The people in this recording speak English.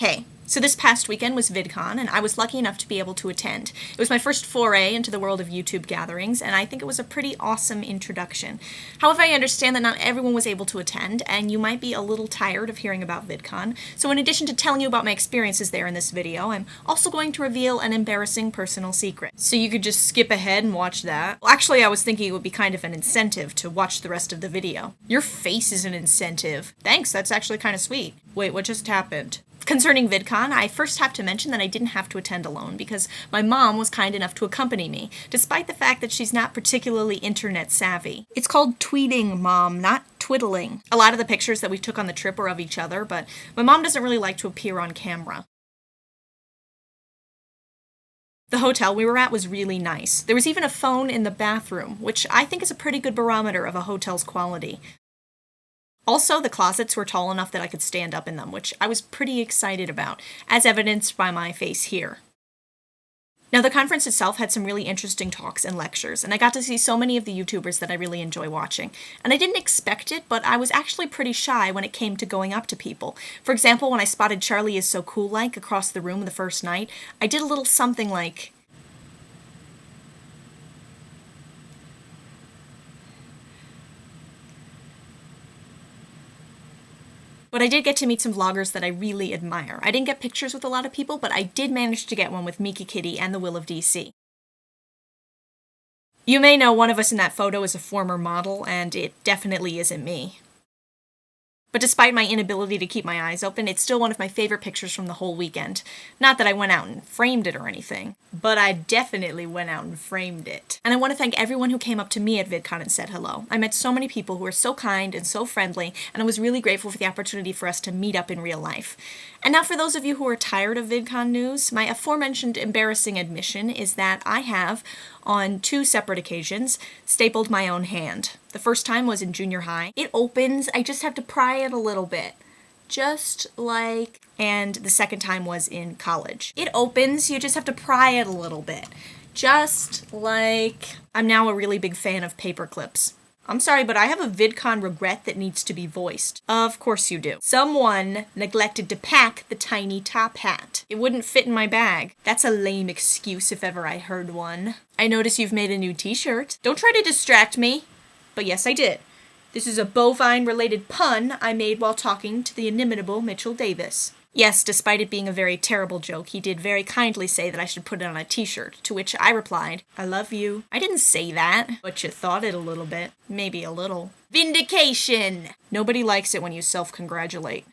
Hey, so this past weekend was VidCon, and I was lucky enough to be able to attend. It was my first foray into the world of YouTube gatherings, and I think it was a pretty awesome introduction. However, I understand that not everyone was able to attend, and you might be a little tired of hearing about VidCon. So in addition to telling you about my experiences there in this video, I'm also going to reveal an embarrassing personal secret. So you could just skip ahead and watch that. Well, actually, I was thinking it would be kind of an incentive to watch the rest of the video. Your face is an incentive. Thanks, that's actually kind of sweet. Wait, what just happened? Concerning VidCon, I first have to mention that I didn't have to attend alone because my mom was kind enough to accompany me, despite the fact that she's not particularly internet savvy. It's called tweeting, Mom, not twiddling. A lot of the pictures that we took on the trip were of each other, but my mom doesn't really like to appear on camera. The hotel we were at was really nice. There was even a phone in the bathroom, which I think is a pretty good barometer of a hotel's quality. Also, the closets were tall enough that I could stand up in them, which I was pretty excited about, as evidenced by my face here. Now, the conference itself had some really interesting talks and lectures, and I got to see so many of the YouTubers that I really enjoy watching. And I didn't expect it, but I was actually pretty shy when it came to going up to people. For example, when I spotted Charlie Is So Cool-like across the room the first night, I did a little something like... But I did get to meet some vloggers that I really admire. I didn't get pictures with a lot of people, but I did manage to get one with Miki Kitty and the Will of DC. You may know one of us in that photo is a former model, and it definitely isn't me. But despite my inability to keep my eyes open, it's still one of my favorite pictures from the whole weekend. Not that I went out and framed it or anything, but I definitely went out and framed it. And I want to thank everyone who came up to me at VidCon and said hello. I met so many people who were so kind and so friendly, and I was really grateful for the opportunity for us to meet up in real life. And now for those of you who are tired of VidCon news, my aforementioned embarrassing admission is that I have, on 2 separate occasions, stapled my own hand. The first time was in junior high. It opens, I just have to pry it a little bit. Just like... And the second time was in college. It opens, you just have to pry it a little bit. Just like... I'm now a really big fan of paper clips. I'm sorry, but I have a VidCon regret that needs to be voiced. Of course you do. Someone neglected to pack the tiny top hat. It wouldn't fit in my bag. That's a lame excuse if ever I heard one. I notice you've made a new t-shirt. Don't try to distract me. But yes, I did. This is a bovine-related pun I made while talking to the inimitable Mitchell Davis. Yes, despite it being a very terrible joke, he did very kindly say that I should put it on a t-shirt, to which I replied, I love you. I didn't say that, but you thought it a little bit. Maybe a little. Vindication! Nobody likes it when you self-congratulate.